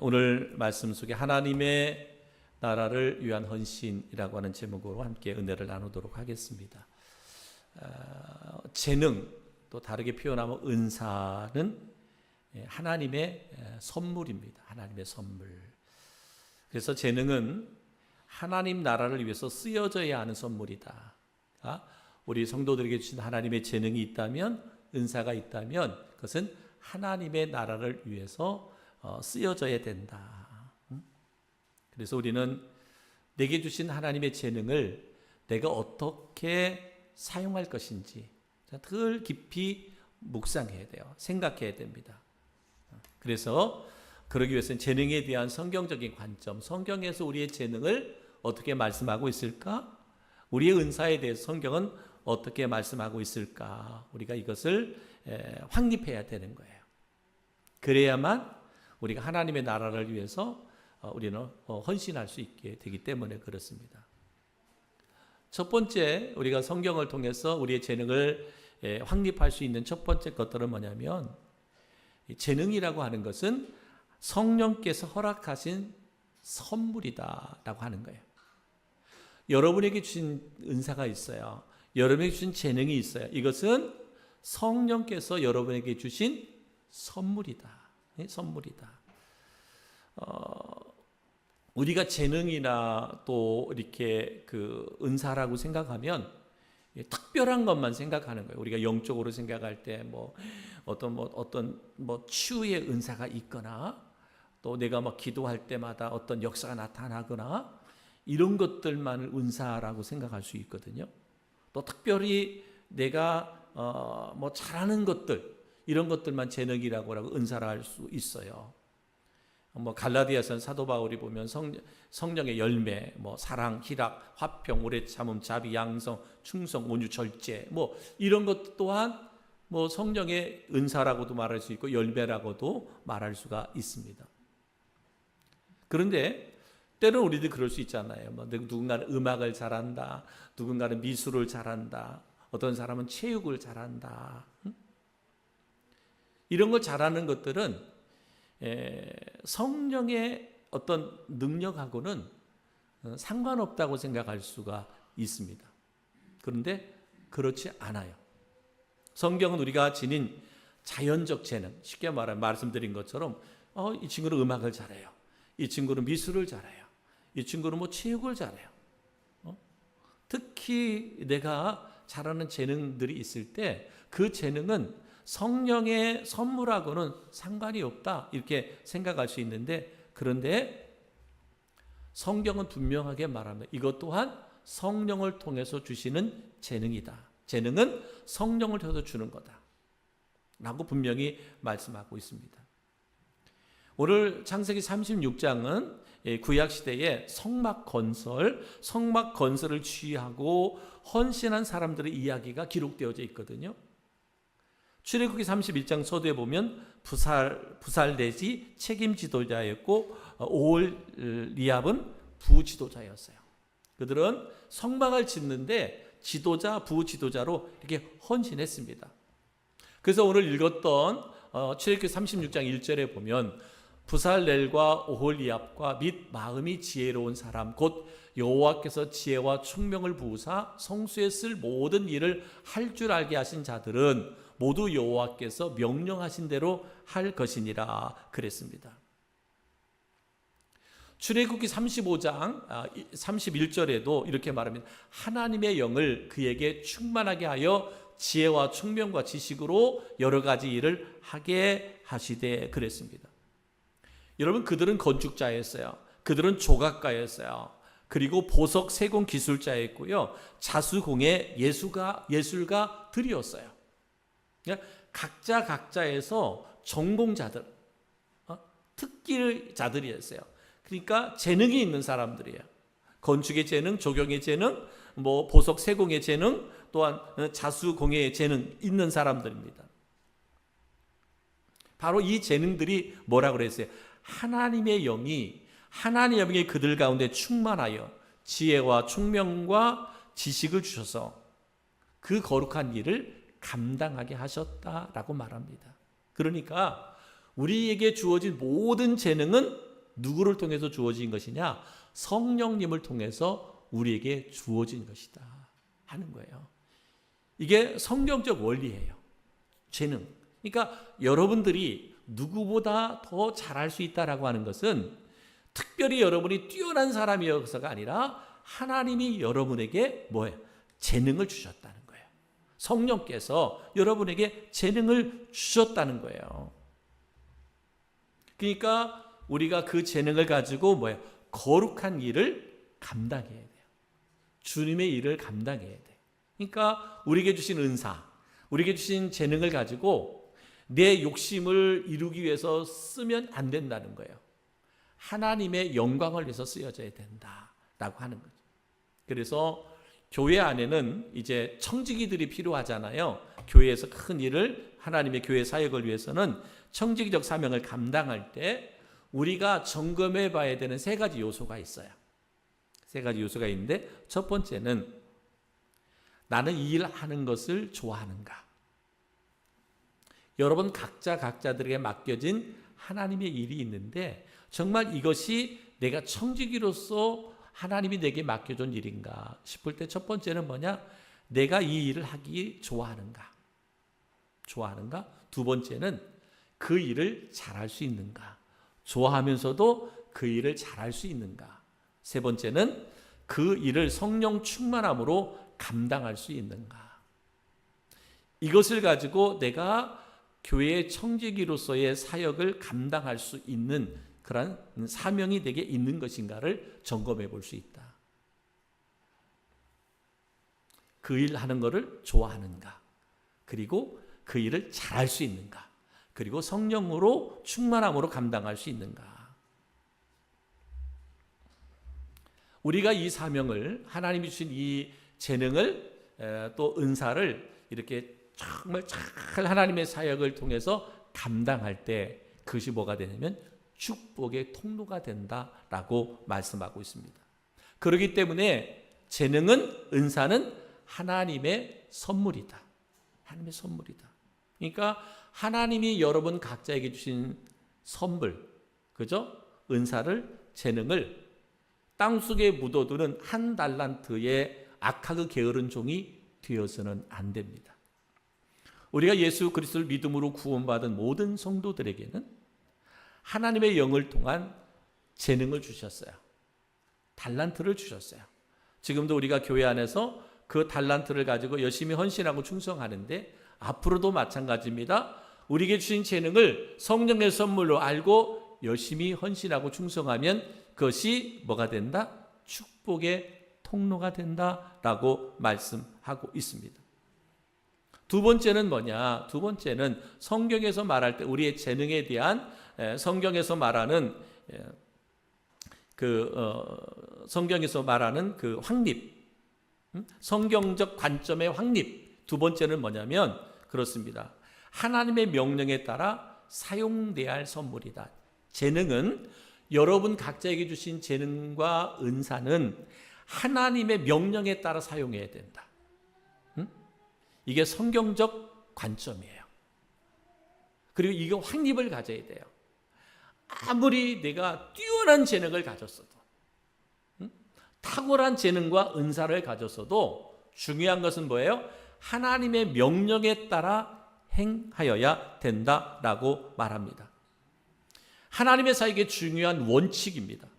오늘 말씀 속에 하나님의 나라를 위한 헌신이라고 하는 제목으로 함께 은혜를 나누도록 하겠습니다. 재능, 또 다르게 표현하면 은사는 하나님의 선물입니다. 하나님의 선물. 그래서 재능은 하나님 나라를 위해서 쓰여져야 하는 선물이다. 우리 성도들에게 주신 하나님의 재능이 있다면, 은사가 있다면 그것은 하나님의 나라를 위해서 쓰여져야 된다. 그래서 우리는 내게 주신 하나님의 재능을 내가 어떻게 사용할 것인지 늘 깊이 묵상해야 돼요. 생각해야 됩니다. 그래서 그러기 위해서는 재능에 대한 성경적인 관점, 성경에서 우리의 재능을 어떻게 말씀하고 있을까? 우리의 은사에 대해서 성경은 어떻게 말씀하고 있을까? 우리가 이것을 확립해야 되는 거예요. 그래야만 우리가 하나님의 나라를 위해서 우리는 헌신할 수 있게 되기 때문에 그렇습니다. 첫 번째, 우리가 성경을 통해서 우리의 재능을 확립할 수 있는 첫 번째 것들은 뭐냐면, 재능이라고 하는 것은 성령께서 허락하신 선물이다라고 하는 거예요. 여러분에게 주신 은사가 있어요. 여러분에게 주신 재능이 있어요. 이것은 성령께서 여러분에게 주신 선물이다. 선물이다. 우리가 재능이나 또 이렇게 그 은사라고 생각하면 특별한 것만 생각하는 거예요. 우리가 영적으로 생각할 때 어떤 치유의 은사가 있거나, 또 내가 기도할 때마다 어떤 역사가 나타나거나, 이런 것들만을 은사라고 생각할 수 있거든요. 또 특별히 내가 잘하는 것들, 이런 것들만 재능이라고 은사라 할 수 있어요. 갈라디아서는 사도 바울이 보면 성령의 열매, 사랑, 희락, 화평, 오래 참음, 자비, 양성, 충성, 온유, 절제, 이런 것 또한 성령의 은사라고도 말할 수 있고 열매라고도 말할 수가 있습니다. 그런데 때로는 우리도 그럴 수 있잖아요. 누군가는 음악을 잘한다, 누군가는 미술을 잘한다, 어떤 사람은 체육을 잘한다. 이런 걸 잘하는 것들은 성령의 어떤 능력하고는 상관없다고 생각할 수가 있습니다. 그런데 그렇지 않아요. 성경은 우리가 지닌 자연적 재능, 쉽게 말하면 말씀드린 것처럼 이 친구는 음악을 잘해요, 이 친구는 미술을 잘해요, 이 친구는 체육을 잘해요. 특히 내가 잘하는 재능들이 있을 때 그 재능은 성령의 선물하고는 상관이 없다, 이렇게 생각할 수 있는데, 그런데 성경은 분명하게 말합니다. 이것 또한 성령을 통해서 주시는 재능이다. 재능은 성령을 통해서 주는 거다 라고 분명히 말씀하고 있습니다. 오늘 창세기 36장은 구약시대의 성막 건설을 취하고 헌신한 사람들의 이야기가 기록되어져 있거든요. 출애굽기 31장 서두에 보면 부살렛이 책임 지도자였고 오홀리압은 부지도자였어요. 그들은 성막을 짓는데 지도자, 부지도자로 이렇게 헌신했습니다. 그래서 오늘 읽었던 출애굽기 36장 1절에 보면 부살렐과 오홀리압과 및 마음이 지혜로운 사람 곧 여호와께서 지혜와 총명을 부으사 성소에 쓸 모든 일을 할 줄 알게 하신 자들은 모두 여호와께서 명령하신 대로 할 것이니라 그랬습니다. 출애굽기 35장 31절에도 이렇게 말합니다. 하나님의 영을 그에게 충만하게 하여 지혜와 총명과 지식으로 여러 가지 일을 하게 하시되 그랬습니다. 여러분, 그들은 건축자였어요. 그들은 조각가였어요. 그리고 보석 세공 기술자였고요. 자수공예 예술가들이었어요. 각자에서 전공자들, 특기자들이었어요. 그러니까 재능이 있는 사람들이에요. 건축의 재능, 조경의 재능, 보석 세공의 재능, 또한 자수공예의 재능 있는 사람들입니다. 바로 이 재능들이 뭐라고 그랬어요? 하나님의 영이 그들 가운데 충만하여 지혜와 총명과 지식을 주셔서 그 거룩한 일을 감당하게 하셨다라고 말합니다. 그러니까 우리에게 주어진 모든 재능은 누구를 통해서 주어진 것이냐? 성령님을 통해서 우리에게 주어진 것이다 하는 거예요. 이게 성경적 원리예요. 재능. 그러니까 여러분들이 누구보다 더 잘할 수 있다라고 하는 것은 특별히 여러분이 뛰어난 사람이어서가 아니라 하나님이 여러분에게 뭐예요? 재능을 주셨다는 거예요. 성령께서 여러분에게 재능을 주셨다는 거예요. 그러니까 우리가 그 재능을 가지고 뭐예요? 거룩한 일을 감당해야 돼요. 주님의 일을 감당해야 돼요. 그러니까 우리에게 주신 은사, 우리에게 주신 재능을 가지고 내 욕심을 이루기 위해서 쓰면 안 된다는 거예요. 하나님의 영광을 위해서 쓰여져야 된다라고 하는 거죠. 그래서 교회 안에는 이제 청지기들이 필요하잖아요. 교회에서 큰 일을, 하나님의 교회 사역을 위해서는 청지기적 사명을 감당할 때 우리가 점검해 봐야 되는 세 가지 요소가 있어요. 세 가지 요소가 있는데, 첫 번째는 나는 이 일 하는 것을 좋아하는가? 여러분 각자들에게 맡겨진 하나님의 일이 있는데 정말 이것이 내가 청지기로서 하나님이 내게 맡겨준 일인가 싶을 때 첫 번째는 뭐냐? 내가 이 일을 하기 좋아하는가? 두 번째는 그 일을 잘할 수 있는가? 좋아하면서도 그 일을 잘할 수 있는가? 세 번째는 그 일을 성령 충만함으로 감당할 수 있는가? 이것을 가지고 내가 교회의 청지기로서의 사역을 감당할 수 있는 그런 사명이 내게 있는 것인가를 점검해 볼 수 있다. 그 일 하는 것을 좋아하는가? 그리고 그 일을 잘할 수 있는가? 그리고 성령으로 충만함으로 감당할 수 있는가? 우리가 이 사명을, 하나님이 주신 이 재능을, 또 은사를 이렇게 정말 잘 하나님의 사역을 통해서 감당할 때 그것이 뭐가 되냐면 축복의 통로가 된다라고 말씀하고 있습니다. 그렇기 때문에 재능은, 은사는 하나님의 선물이다. 하나님의 선물이다. 그러니까 하나님이 여러분 각자에게 주신 선물, 그죠? 은사를, 재능을 땅속에 묻어두는 한 달란트의 악하고 게으른 종이 되어서는 안 됩니다. 우리가 예수 그리스도를 믿음으로 구원받은 모든 성도들에게는 하나님의 영을 통한 재능을 주셨어요. 달란트를 주셨어요. 지금도 우리가 교회 안에서 그 달란트를 가지고 열심히 헌신하고 충성하는데 앞으로도 마찬가지입니다. 우리에게 주신 재능을 성령의 선물로 알고 열심히 헌신하고 충성하면 그것이 뭐가 된다? 축복의 통로가 된다라고 말씀하고 있습니다. 두 번째는 뭐냐? 두 번째는 성경에서 말할 때 우리의 재능에 대한 성경에서 말하는 성경에서 말하는 그 확립, 성경적 관점의 확립. 두 번째는 뭐냐면 그렇습니다. 하나님의 명령에 따라 사용돼야 할 선물이다. 재능은 여러분 각자에게 주신 재능과 은사는 하나님의 명령에 따라 사용해야 된다. 이게 성경적 관점이에요. 그리고 이거 확립을 가져야 돼요. 아무리 내가 뛰어난 재능을 가졌어도, 탁월한 재능과 은사를 가졌어도 중요한 것은 뭐예요? 하나님의 명령에 따라 행하여야 된다라고 말합니다. 하나님의 사역의 중요한 원칙입니다.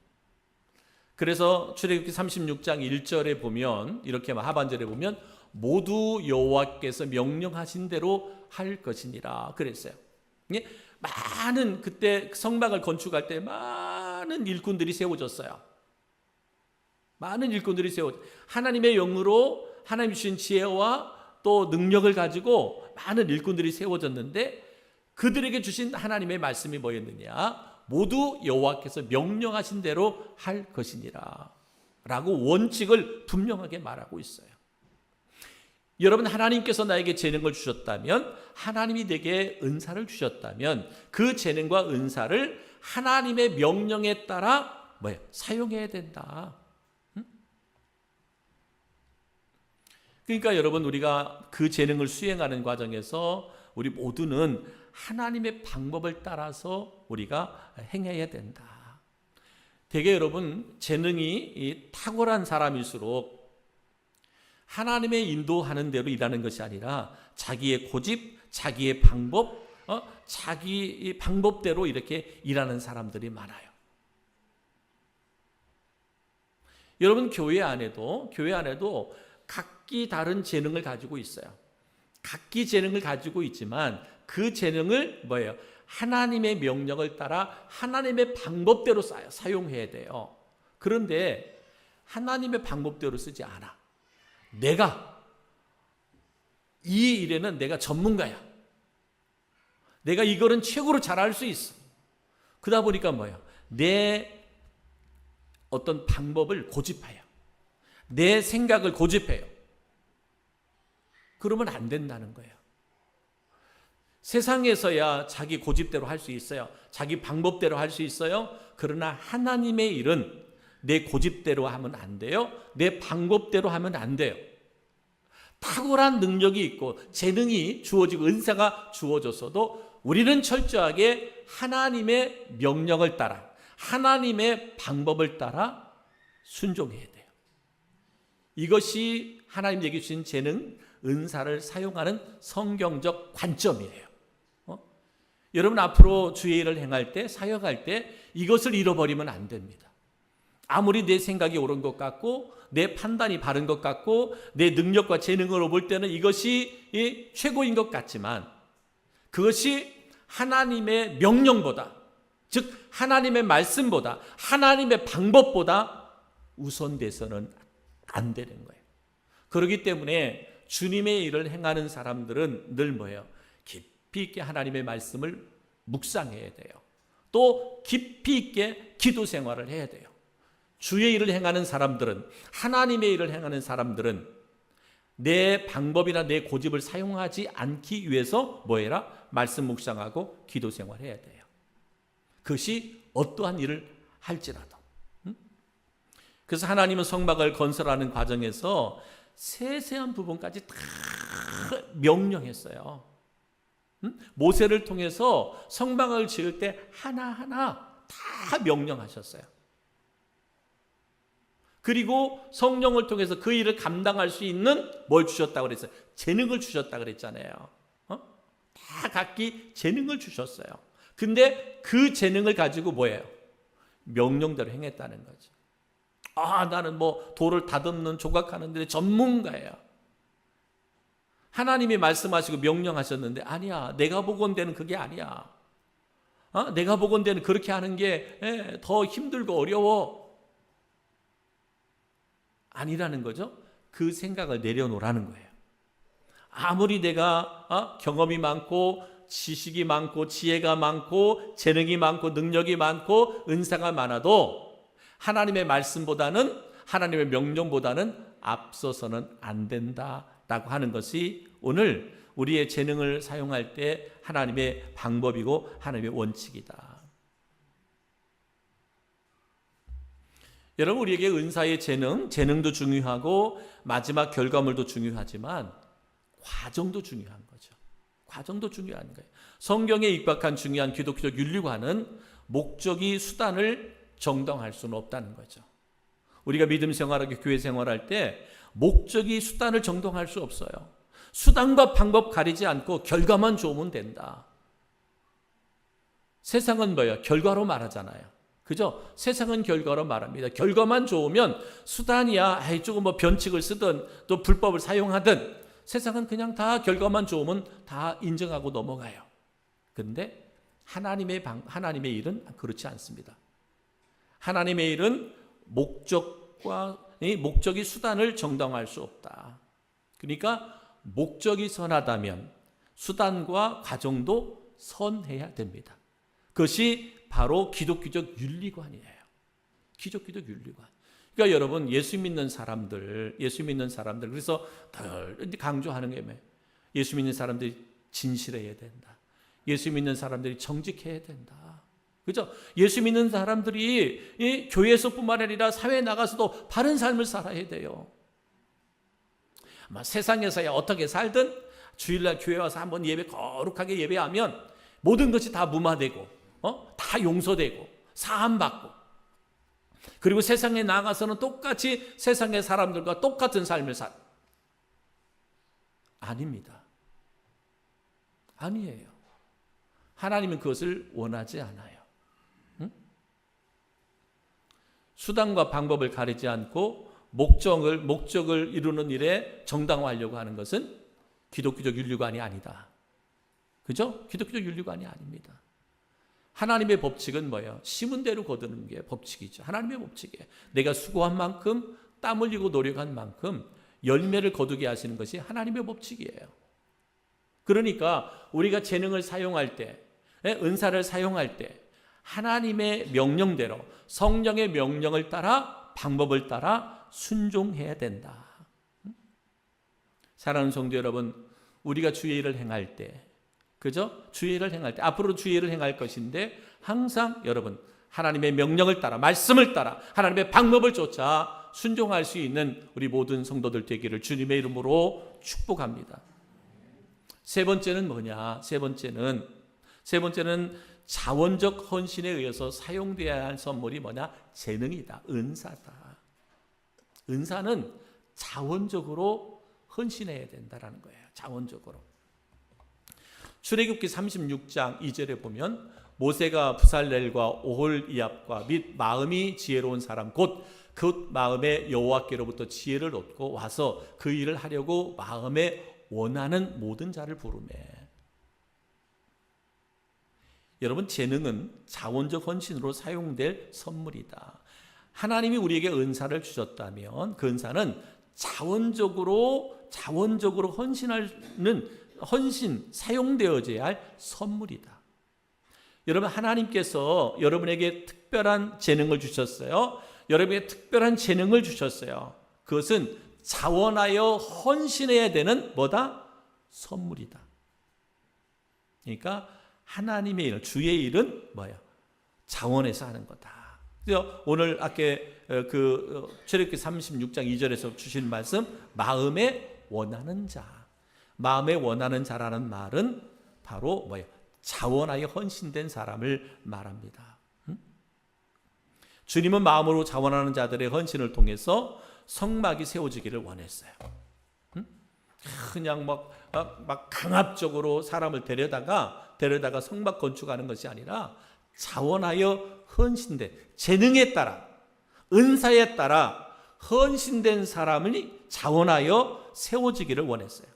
그래서 출애굽기 36장 1절에 보면 이렇게 하반절에 보면 모두 여호와께서 명령하신 대로 할 것이니라 그랬어요. 많은 그때 성막을 건축할 때 많은 일꾼들이 세워졌어요. 많은 일꾼들이 하나님의 영으로 하나님 주신 지혜와 또 능력을 가지고 많은 일꾼들이 세워졌는데 그들에게 주신 하나님의 말씀이 뭐였느냐? 모두 여호와께서 명령하신 대로 할 것이니라 라고 원칙을 분명하게 말하고 있어요. 여러분, 하나님께서 나에게 재능을 주셨다면, 하나님이 내게 은사를 주셨다면 그 재능과 은사를 하나님의 명령에 따라 사용해야 된다. 그러니까 여러분, 우리가 그 재능을 수행하는 과정에서 우리 모두는 하나님의 방법을 따라서 우리가 행해야 된다. 되게 여러분 재능이 탁월한 사람일수록 하나님의 인도하는 대로 일하는 것이 아니라 자기의 고집, 자기의 방법, 자기 방법대로 이렇게 일하는 사람들이 많아요. 여러분 교회 안에도 각기 다른 재능을 가지고 있어요. 각기 재능을 가지고 있지만 그 재능을 뭐예요? 하나님의 명령을 따라 하나님의 방법대로 사용해야 돼요. 그런데 하나님의 방법대로 쓰지 않아. 내가 이 일에는 내가 전문가야. 내가 이거는 최고로 잘할 수 있어. 그러다 보니까 뭐예요? 내 어떤 방법을 고집해요. 내 생각을 고집해요. 그러면 안 된다는 거예요. 세상에서야 자기 고집대로 할 수 있어요. 자기 방법대로 할 수 있어요. 그러나 하나님의 일은 내 고집대로 하면 안 돼요. 내 방법대로 하면 안 돼요. 탁월한 능력이 있고 재능이 주어지고 은사가 주어졌어도 우리는 철저하게 하나님의 명령을 따라 하나님의 방법을 따라 순종해야 돼요. 이것이 하나님에게 주신 재능, 은사를 사용하는 성경적 관점이에요. 여러분 앞으로 주의 일을 행할 때, 사역할 때 이것을 잃어버리면 안 됩니다. 아무리 내 생각이 옳은 것 같고 내 판단이 바른 것 같고 내 능력과 재능으로 볼 때는 이것이 최고인 것 같지만 그것이 하나님의 명령보다, 즉 하나님의 말씀보다, 하나님의 방법보다 우선돼서는 안 되는 거예요. 그렇기 때문에 주님의 일을 행하는 사람들은 늘 뭐예요? 깊이 있게 하나님의 말씀을 묵상해야 돼요. 또 깊이 있게 기도 생활을 해야 돼요. 주의 일을 행하는 사람들은, 하나님의 일을 행하는 사람들은 내 방법이나 내 고집을 사용하지 않기 위해서 뭐해라? 말씀 묵상하고 기도 생활해야 돼요. 그것이 어떠한 일을 할지라도. 그래서 하나님은 성막을 건설하는 과정에서 세세한 부분까지 다 명령했어요. 모세를 통해서 성막을 지을 때 하나하나 다 명령하셨어요. 그리고 성령을 통해서 그 일을 감당할 수 있는 뭘 주셨다고 그랬어요? 재능을 주셨다고 그랬잖아요. 다 각기 재능을 주셨어요. 근데 그 재능을 가지고 뭐예요? 명령대로 행했다는 거죠. 나는 뭐 돌을 다듬는 조각하는 데 전문가예요. 하나님이 말씀하시고 명령하셨는데 아니야. 내가 보건대는 그게 아니야. 내가 보건대는 그렇게 하는 게 더 힘들고 어려워. 아니라는 거죠. 그 생각을 내려놓으라는 거예요. 아무리 내가 경험이 많고 지식이 많고 지혜가 많고 재능이 많고 능력이 많고 은사가 많아도 하나님의 말씀보다는 하나님의 명령보다는 앞서서는 안 된다라고 하는 것이 오늘 우리의 재능을 사용할 때 하나님의 방법이고 하나님의 원칙이다. 여러분 우리에게 은사의 재능도 중요하고 마지막 결과물도 중요하지만 과정도 중요한 거죠. 과정도 중요한 거예요. 성경에 입각한 중요한 기독교적 윤리관은 목적이 수단을 정당할 수는 없다는 거죠. 우리가 믿음 생활하고 교회 생활할 때 목적이 수단을 정당할 수 없어요. 수단과 방법 가리지 않고 결과만 좋으면 된다. 세상은 뭐예요? 결과로 말하잖아요. 그죠? 세상은 결과로 말합니다. 결과만 좋으면 수단이야, 조금 뭐 변칙을 쓰든 또 불법을 사용하든 세상은 그냥 다 결과만 좋으면 다 인정하고 넘어가요. 그런데 하나님의 일은 그렇지 않습니다. 하나님의 일은 목적이 수단을 정당화할 수 없다. 그러니까 목적이 선하다면 수단과 과정도 선해야 됩니다. 그것이 바로 기독교적 윤리관이에요. 기독교적 윤리관. 그러니까 여러분 예수 믿는 사람들 그래서 늘 강조하는 게 뭐예요? 예수 믿는 사람들이 진실해야 된다. 예수 믿는 사람들이 정직해야 된다. 그죠? 예수 믿는 사람들이 이 교회에서뿐만 아니라 사회에 나가서도 바른 삶을 살아야 돼요. 세상에서야 어떻게 살든 주일날 교회 와서 한번 거룩하게 예배하면 모든 것이 다 무마되고 다 용서되고 사함받고, 그리고 세상에 나가서는 똑같이 세상의 사람들과 똑같은 삶을 아닙니다. 아니에요. 하나님은 그것을 원하지 않아요. 수단과 방법을 가리지 않고 목적을 이루는 일에 정당화하려고 하는 것은 기독교적 윤리관이 아니다. 그죠? 기독교적 윤리관이 아닙니다. 하나님의 법칙은 뭐예요? 심은 대로 거두는 게 법칙이죠. 하나님의 법칙이에요. 내가 수고한 만큼, 땀 흘리고 노력한 만큼 열매를 거두게 하시는 것이 하나님의 법칙이에요. 그러니까 우리가 재능을 사용할 때, 은사를 사용할 때 하나님의 명령대로, 성령의 명령을 따라, 방법을 따라 순종해야 된다. 사랑하는 성도 여러분, 우리가 주의 일을 행할 때, 그죠? 주의 일을 행할 때, 앞으로 주의 일을 행할 것인데 항상 여러분 하나님의 명령을 따라, 말씀을 따라, 하나님의 방법을 쫓아 순종할 수 있는 우리 모든 성도들 되기를 주님의 이름으로 축복합니다. 세 번째는 뭐냐? 세 번째는 자원적 헌신에 의해서 사용되어야 할 선물이 뭐냐? 재능이다. 은사다. 은사는 자원적으로 헌신해야 된다라는 거예요. 자원적으로. 출애굽기 36장 2절에 보면 모세가 부살렐과 오홀이압과 및 마음이 지혜로운 사람 곧 마음에 여호와께로부터 지혜를 얻고 와서 그 일을 하려고 마음에 원하는 모든 자를 부르매. 여러분, 재능은 자원적 헌신으로 사용될 선물이다. 하나님이 우리에게 은사를 주셨다면 그 은사는 자원적으로 사용되어져야 할 선물이다. 여러분, 하나님께서 여러분에게 특별한 재능을 주셨어요. 여러분에게 특별한 재능을 주셨어요. 그것은 자원하여 헌신해야 되는 뭐다? 선물이다. 그러니까 하나님의 일, 주의 일은 뭐예요? 자원해서 하는 거다. 그래서 오늘 아까 출애굽기 36장 2절에서 주신 말씀, 마음에 원하는 자. 마음에 원하는 자라는 말은 바로 뭐예요? 자원하여 헌신된 사람을 말합니다. 주님은 마음으로 자원하는 자들의 헌신을 통해서 성막이 세워지기를 원했어요. 그냥 막 강압적으로 사람을 데려다가 성막 건축하는 것이 아니라 자원하여 헌신된, 재능에 따라, 은사에 따라 헌신된 사람이 자원하여 세워지기를 원했어요.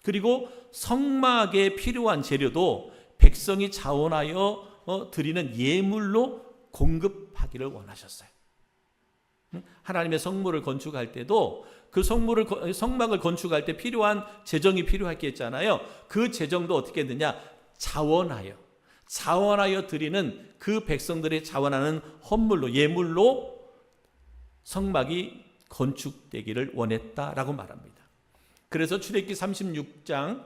그리고 성막에 필요한 재료도 백성이 자원하여 드리는 예물로 공급하기를 원하셨어요. 하나님의 성물을 건축할 때도 그 성막을 건축할 때 필요한 재정이 필요했겠잖아요. 그 재정도 어떻게 했느냐? 자원하여 드리는 그 백성들이 자원하는 헌물로, 예물로 성막이 건축되기를 원했다라고 말합니다. 그래서 출애굽기 36장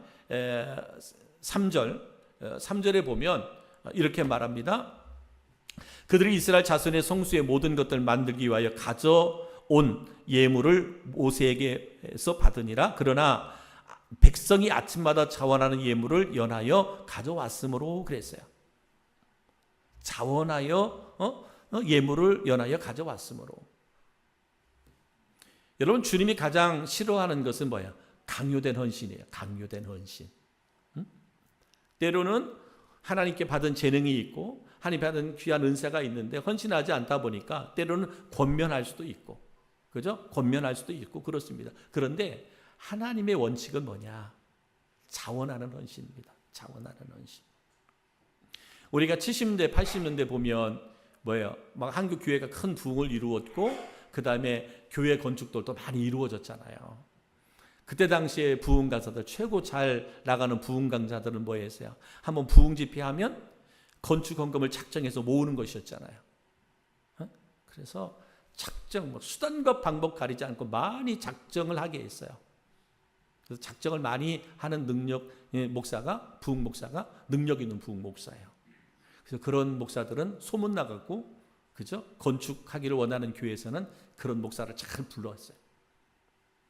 3절에 보면 이렇게 말합니다. 그들이 이스라엘 자손의 성수의 모든 것들을 만들기 위하여 가져온 예물을 모세에게서 받으니라. 그러나 백성이 아침마다 자원하는 예물을 연하여 가져왔으므로 그랬어요. 자원하여 예물을 연하여 가져왔으므로. 여러분, 주님이 가장 싫어하는 것은 뭐야? 강요된 헌신이에요. 강요된 헌신. 때로는 하나님께 받은 재능이 있고 하나님 받은 귀한 은사가 있는데 헌신하지 않다 보니까 때로는 권면할 수도 있고, 그죠? 권면할 수도 있고 그렇습니다. 그런데 하나님의 원칙은 뭐냐? 자원하는 헌신입니다. 자원하는 헌신. 우리가 70년대, 80년대 보면 뭐예요? 막 한국 교회가 큰 부흥을 이루었고 그 다음에 교회 건축들도 많이 이루어졌잖아요. 그때 당시에 부흥 강사들, 최고 잘 나가는 부흥 강사들은 뭐였어요? 한번 부흥 집회하면 건축 헌금을 작정해서 모으는 것이었잖아요. 그래서 작정, 수단과 방법 가리지 않고 많이 작정을 하게 했어요. 그래서 작정을 많이 하는 부흥 목사가 능력 있는 부흥 목사예요. 그래서 그런 목사들은 소문 나갔고, 그죠? 건축하기를 원하는 교회에서는 그런 목사를 잘 불러왔어요.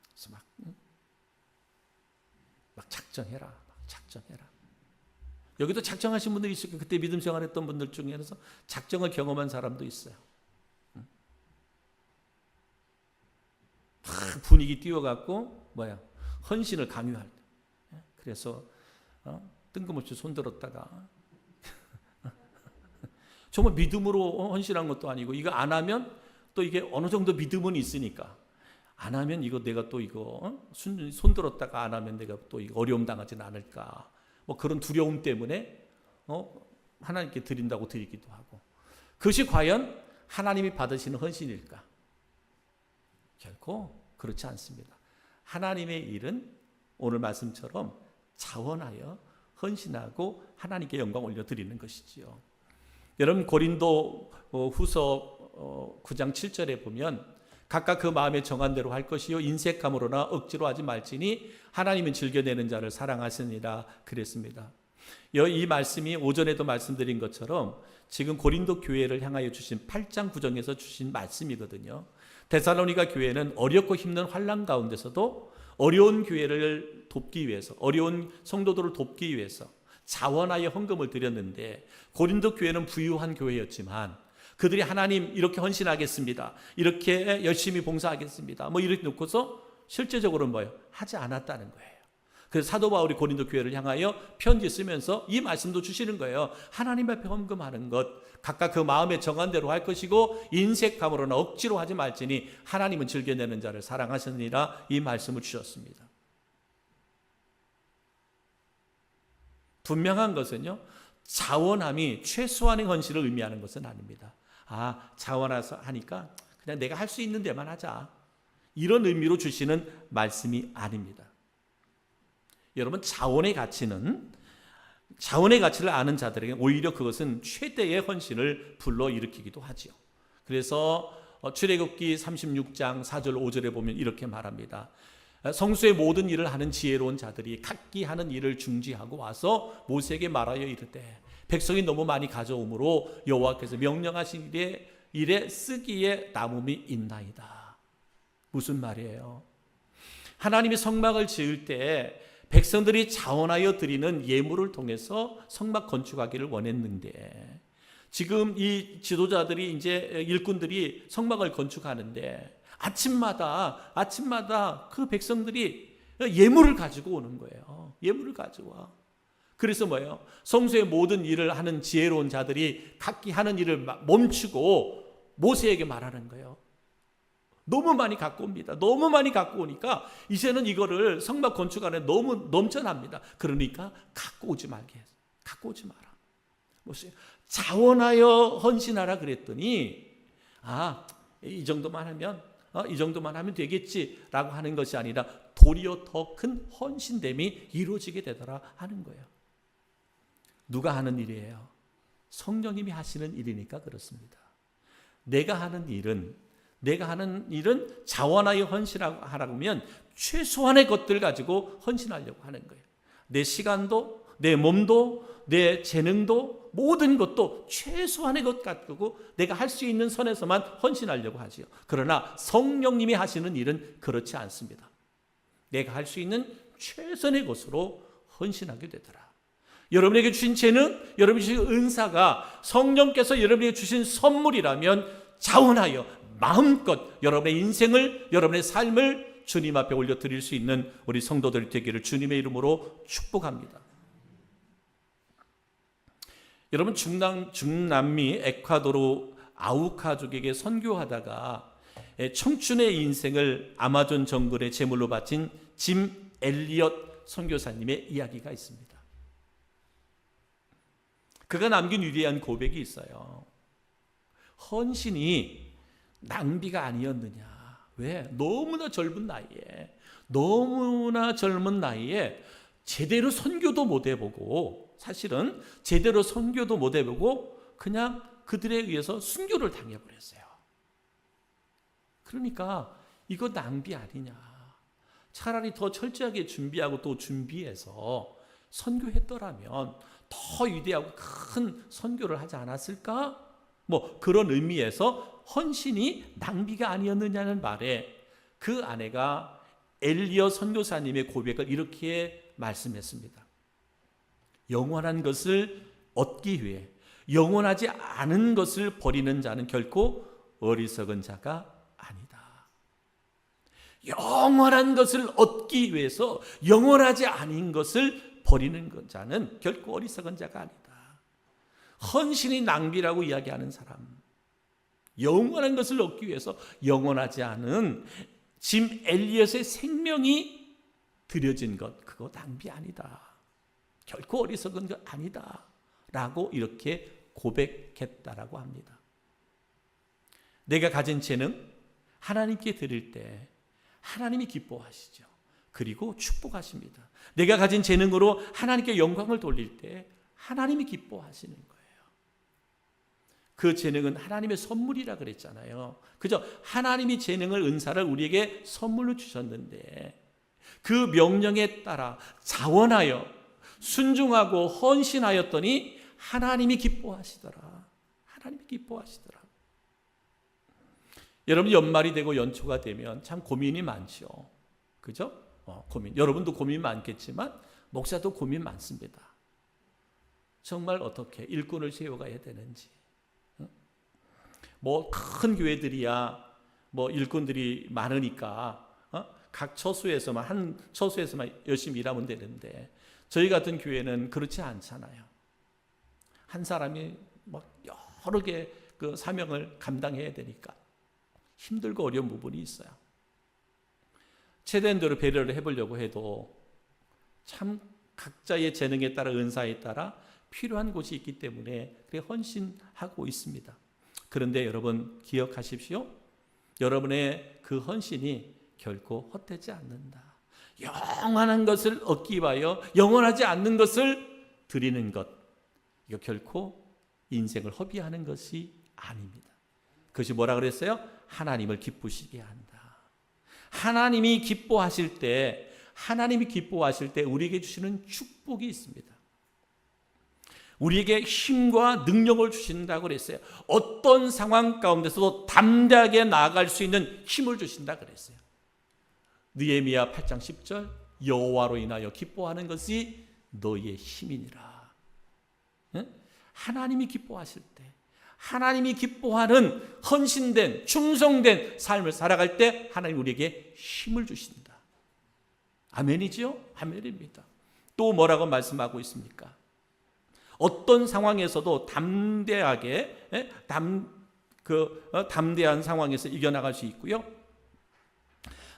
그래서 막 작정해라. 여기도 작정하신 분들이 있을 거예요. 그때 믿음 생활했던 분들 중에서 작정을 경험한 사람도 있어요. 막 분위기 띄워갖고 헌신을 강요할 때. 그래서 뜬금없이 손들었다가 정말 믿음으로 헌신한 것도 아니고 이거 안 하면 또 이게 어느 정도 믿음은 있으니까 안 하면 이거 내가 또 이거 손들었다가 안 하면 내가 또 어려움 당하지는 않을까 뭐 그런 두려움 때문에 하나님께 드린다고 드리기도 하고 그것이 과연 하나님이 받으시는 헌신일까? 결코 그렇지 않습니다. 하나님의 일은 오늘 말씀처럼 자원하여 헌신하고 하나님께 영광 올려드리는 것이지요. 여러분 고린도 후서 9장 7절에 보면 각각 그 마음에 정한 대로 할 것이요 인색함으로나 억지로 하지 말지니 하나님은 즐겨내는 자를 사랑하시니라 그랬습니다. 이 말씀이 오전에도 말씀드린 것처럼 지금 고린도 교회를 향하여 주신 8장 9절에서 주신 말씀이거든요. 데살로니가 교회는 어렵고 힘든 환난 가운데서도 어려운 교회를 돕기 위해서 어려운 성도들을 돕기 위해서 자원하여 헌금을 드렸는데 고린도 교회는 부유한 교회였지만 그들이 하나님 이렇게 헌신하겠습니다. 이렇게 열심히 봉사하겠습니다. 뭐 이렇게 놓고서 실제적으로는 하지 않았다는 거예요. 그래서 사도 바울이 고린도 교회를 향하여 편지 쓰면서 이 말씀도 주시는 거예요. 하나님 앞에 헌금하는 것 각각 그 마음에 정한 대로 할 것이고 인색함으로나 억지로 하지 말지니 하나님은 즐겨내는 자를 사랑하시느니라 이 말씀을 주셨습니다. 분명한 것은요. 자원함이 최소한의 헌신을 의미하는 것은 아닙니다. 자원해서 하니까 그냥 내가 할 수 있는 데만 하자. 이런 의미로 주시는 말씀이 아닙니다. 여러분 자원의 가치를 아는 자들에게 오히려 그것은 최대의 헌신을 불러일으키기도 하지요. 그래서 출애굽기 36장 4절 5절에 보면 이렇게 말합니다. 성수의 모든 일을 하는 지혜로운 자들이 각기 하는 일을 중지하고 와서 모세에게 말하여 이르되 백성이 너무 많이 가져오므로 여호와께서 명령하신 일에 쓰기에 남음이 있나이다. 무슨 말이에요? 하나님이 성막을 지을 때 백성들이 자원하여 드리는 예물을 통해서 성막 건축하기를 원했는데 지금 이 지도자들이 이제 일꾼들이 성막을 건축하는데 아침마다 그 백성들이 예물을 가지고 오는 거예요. 예물을 가져와. 그래서 성소의 모든 일을 하는 지혜로운 자들이 각기 하는 일을 멈추고 모세에게 말하는 거예요. 너무 많이 갖고 옵니다. 너무 많이 갖고 오니까 이제는 이거를 성막 건축안에 너무 넘쳐납니다. 그러니까 갖고 오지 말게 해서 갖고 오지 마라. 자원하여 헌신하라 그랬더니 이 정도만 하면 되겠지라고 하는 것이 아니라 도리어 더 큰 헌신됨이 이루어지게 되더라 하는 거예요. 누가 하는 일이에요? 성령님이 하시는 일이니까 그렇습니다. 내가 하는 일은 자원하여 헌신하라고 하면 최소한의 것들 가지고 헌신하려고 하는 거예요. 내 시간도, 내 몸도, 내 재능도 모든 것도 최소한의 것 가지고 내가 할 수 있는 선에서만 헌신하려고 하지요. 그러나 성령님이 하시는 일은 그렇지 않습니다. 내가 할 수 있는 최선의 것으로 헌신하게 되더라. 여러분에게 주신 재능, 여러분에게 주신 은사가 성령께서 여러분에게 주신 선물이라면 자원하여 마음껏 여러분의 인생을, 여러분의 삶을 주님 앞에 올려드릴 수 있는 우리 성도들이 되기를 주님의 이름으로 축복합니다. 여러분 중남미 에콰도르 아우카족에게 선교하다가 청춘의 인생을 아마존 정글에 제물로 바친 짐 엘리엇 선교사님의 이야기가 있습니다. 그가 남긴 위대한 고백이 있어요. 헌신이 낭비가 아니었느냐. 왜? 너무나 젊은 나이에 제대로 선교도 못 해보고 사실은 제대로 선교도 못 해보고 그냥 그들에 의해서 순교를 당해버렸어요. 그러니까 이거 낭비 아니냐. 차라리 더 철저하게 준비하고 또 준비해서 선교했더라면 더 위대하고 큰 선교를 하지 않았을까? 그런 의미에서 헌신이 낭비가 아니었느냐는 말에 그 아내가 엘리엇 선교사님의 고백을 이렇게 말씀했습니다. 영원한 것을 얻기 위해 영원하지 않은 것을 버리는 자는 결코 어리석은 자가 아니다. 영원한 것을 얻기 위해서 영원하지 않은 것을 버리는 자는 결코 어리석은 자가 아니다. 헌신이 낭비라고 이야기하는 사람, 영원한 것을 얻기 위해서 영원하지 않은 짐 엘리엇의 생명이 드려진 것, 그거 낭비 아니다. 결코 어리석은 것 아니다. 라고 이렇게 고백했다라고 합니다. 내가 가진 재능, 하나님께 드릴 때 하나님이 기뻐하시죠. 그리고 축복하십니다. 내가 가진 재능으로 하나님께 영광을 돌릴 때 하나님이 기뻐하시는 거예요. 그 재능은 하나님의 선물이라 그랬잖아요. 그죠? 하나님이 재능을, 은사를 우리에게 선물로 주셨는데 그 명령에 따라 자원하여 순종하고 헌신하였더니 하나님이 기뻐하시더라. 하나님이 기뻐하시더라. 여러분, 연말이 되고 연초가 되면 참 고민이 많죠. 그죠? 고민. 여러분도 고민 많겠지만 목사도 고민 많습니다. 정말 어떻게 일꾼을 세워가야 되는지. 뭐 큰 교회들이야 뭐 일꾼들이 많으니까 각 처소에서만, 한 처소에서만 열심히 일하면 되는데 저희 같은 교회는 그렇지 않잖아요. 한 사람이 막 여러 개 그 사명을 감당해야 되니까 힘들고 어려운 부분이 있어요. 최대한 대로 배려를 해보려고 해도 참 각자의 재능에 따라, 은사에 따라 필요한 곳이 있기 때문에 그래 헌신하고 있습니다. 그런데 여러분 기억하십시오. 여러분의 그 헌신이 결코 헛되지 않는다. 영원한 것을 얻기 위하여 영원하지 않는 것을 드리는 것, 이거 결코 인생을 허비하는 것이 아닙니다. 그것이 뭐라 그랬어요? 하나님을 기쁘시게 한다. 하나님이 기뻐하실 때, 우리에게 주시는 축복이 있습니다. 우리에게 힘과 능력을 주신다고 그랬어요. 어떤 상황 가운데서도 담대하게 나아갈 수 있는 힘을 주신다고 그랬어요. 느헤미야 8장 10절, 여호와로 인하여 기뻐하는 것이 너희의 힘이니라. 하나님이 기뻐하실 때, 하나님이 기뻐하는 헌신된, 충성된 삶을 살아갈 때 하나님 우리에게 힘을 주신다. 아멘이죠? 아멘입니다. 또 뭐라고 말씀하고 있습니까? 어떤 상황에서도 담대하게, 담대한 상황에서 이겨나갈 수 있고요.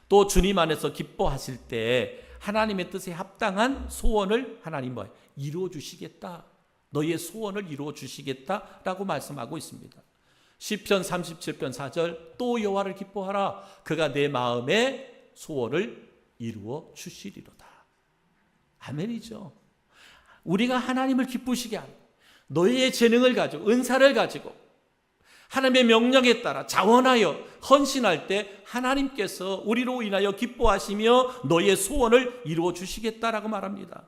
또 주님 안에서 기뻐하실 때 하나님의 뜻에 합당한 소원을 하나님 이루어 주시겠다. 너희의 소원을 이루어 주시겠다라고 말씀하고 있습니다. 시편 37편 4절, 또 여호와를 기뻐하라. 그가 내 마음의 소원을 이루어 주시리로다. 아멘이죠. 우리가 하나님을 기쁘시게 하는, 너희의 재능을 가지고, 은사를 가지고 하나님의 명령에 따라 자원하여 헌신할 때 하나님께서 우리로 인하여 기뻐하시며 너희의 소원을 이루어 주시겠다라고 말합니다.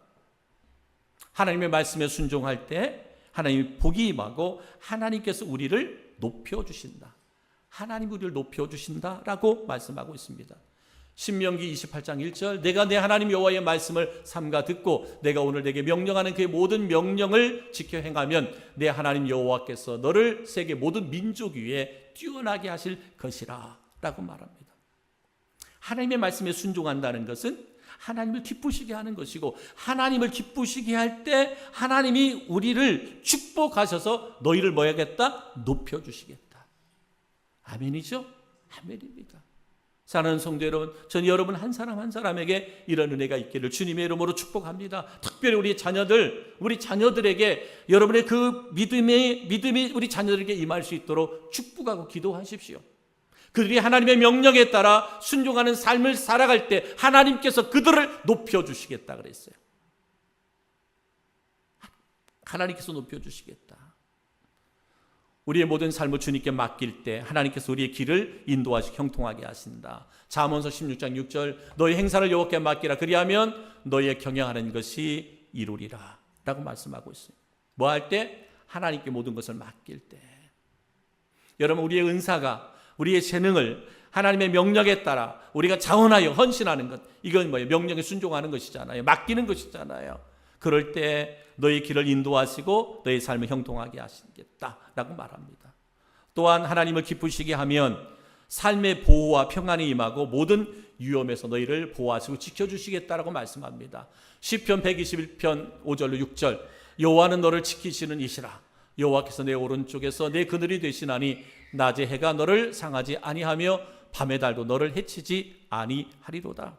하나님의 말씀에 순종할 때 하나님이 복이 임하고 하나님께서 우리를 높여주신다. 하나님 우리를 높여주신다라고 말씀하고 있습니다. 신명기 28장 1절, 내가 내 하나님 여호와의 말씀을 삼가 듣고 내가 오늘 내게 명령하는 그의 모든 명령을 지켜 행하면 내 하나님 여호와께서 너를 세계 모든 민족 위에 뛰어나게 하실 것이라 라고 말합니다. 하나님의 말씀에 순종한다는 것은 하나님을 기쁘시게 하는 것이고, 하나님을 기쁘시게 할 때 하나님이 우리를 축복하셔서 너희를 뭐 하겠다? 높여주시겠다. 아멘이죠? 아멘입니다. 사랑하는 성도 여러분, 저는 여러분 한 사람 한 사람에게 이런 은혜가 있기를 주님의 이름으로 축복합니다. 특별히 우리 자녀들에게 여러분의 그 믿음이 우리 자녀들에게 임할 수 있도록 축복하고 기도하십시오. 그들이 하나님의 명령에 따라 순종하는 삶을 살아갈 때 하나님께서 그들을 높여주시겠다 그랬어요. 하나님께서 높여주시겠다. 우리의 모든 삶을 주님께 맡길 때 하나님께서 우리의 길을 인도하시고 형통하게 하신다. 잠언서 16장 6절, 너희 행사를 여호와께 맡기라. 그리하면 너희의 경영하는 것이 이루리라 라고 말씀하고 있어요. 뭐 할 때? 하나님께 모든 것을 맡길 때. 여러분, 우리의 은사가, 우리의 재능을 하나님의 명령에 따라 우리가 자원하여 헌신하는 것, 이건 뭐예요? 명령에 순종하는 것이잖아요. 맡기는 것이잖아요. 그럴 때 너희 길을 인도하시고 너희 삶을 형통하게 하시겠다라고 말합니다. 또한 하나님을 기쁘시게 하면 삶의 보호와 평안이 임하고 모든 위험에서 너희를 보호하시고 지켜주시겠다라고 말씀합니다. 시편 121편 5절로 6절 여호와는 너를 지키시는 이시라. 여호와께서 내 오른쪽에서 내 그늘이 되시나니 낮에 해가 너를 상하지 아니하며 밤의 달도 너를 해치지 아니하리로다.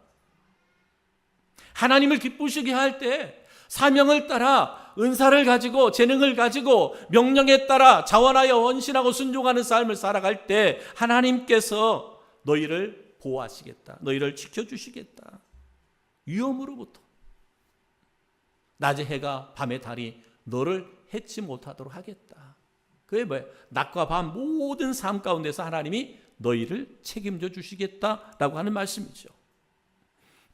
하나님을 기쁘시게 할 때 사명을 따라 은사를 가지고 재능을 가지고 명령에 따라 자원하여 헌신하고 순종하는 삶을 살아갈 때 하나님께서 너희를 보호하시겠다. 너희를 지켜주시겠다. 위험으로부터. 낮의 해가 밤의 달이 너를 해치 못하도록 하겠다. 그게 뭐예요? 낮과 밤 모든 삶 가운데서 하나님이 너희를 책임져 주시겠다라고 하는 말씀이죠.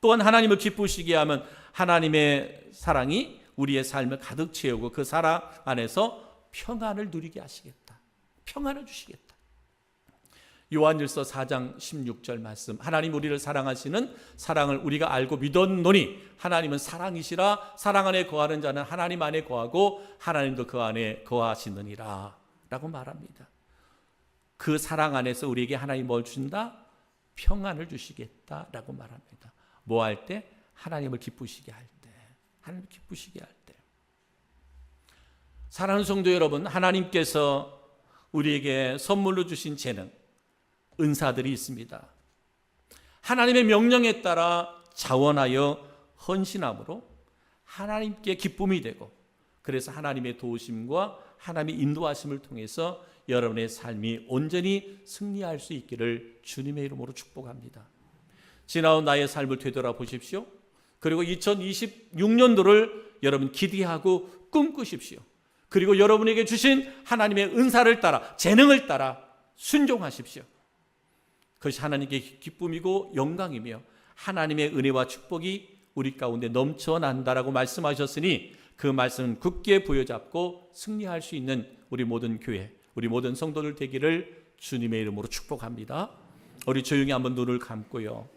또한 하나님을 기쁘시게 하면 하나님의 사랑이 우리의 삶을 가득 채우고 그 사랑 안에서 평안을 누리게 하시겠다. 평안을 주시겠다. 요한일서 4장 16절 말씀. 하나님 우리를 사랑하시는 사랑을 우리가 알고 믿었노니 하나님은 사랑이시라. 사랑 안에 거하는 자는 하나님 안에 거하고 하나님도 그 안에 거하시느니라 라고 말합니다. 그 사랑 안에서 우리에게 하나님 뭘 주신다? 평안을 주시겠다라고 말합니다. 뭐 할 때? 하나님을 기쁘시게 할 때. 하나님을 기쁘시게 할 때. 사랑하는 성도 여러분, 하나님께서 우리에게 선물로 주신 재능, 은사들이 있습니다. 하나님의 명령에 따라 자원하여 헌신함으로 하나님께 기쁨이 되고, 그래서 하나님의 도우심과 하나님의 인도하심을 통해서 여러분의 삶이 온전히 승리할 수 있기를 주님의 이름으로 축복합니다. 지나온 나의 삶을 되돌아보십시오. 그리고 2026년도를 여러분 기대하고 꿈꾸십시오. 그리고 여러분에게 주신 하나님의 은사를 따라, 재능을 따라 순종하십시오. 그것이 하나님께 기쁨이고 영광이며 하나님의 은혜와 축복이 우리 가운데 넘쳐난다라고 말씀하셨으니 그 말씀은 굳게 부여잡고 승리할 수 있는 우리 모든 교회, 우리 모든 성도들 되기를 주님의 이름으로 축복합니다. 우리 조용히 한번 눈을 감고요.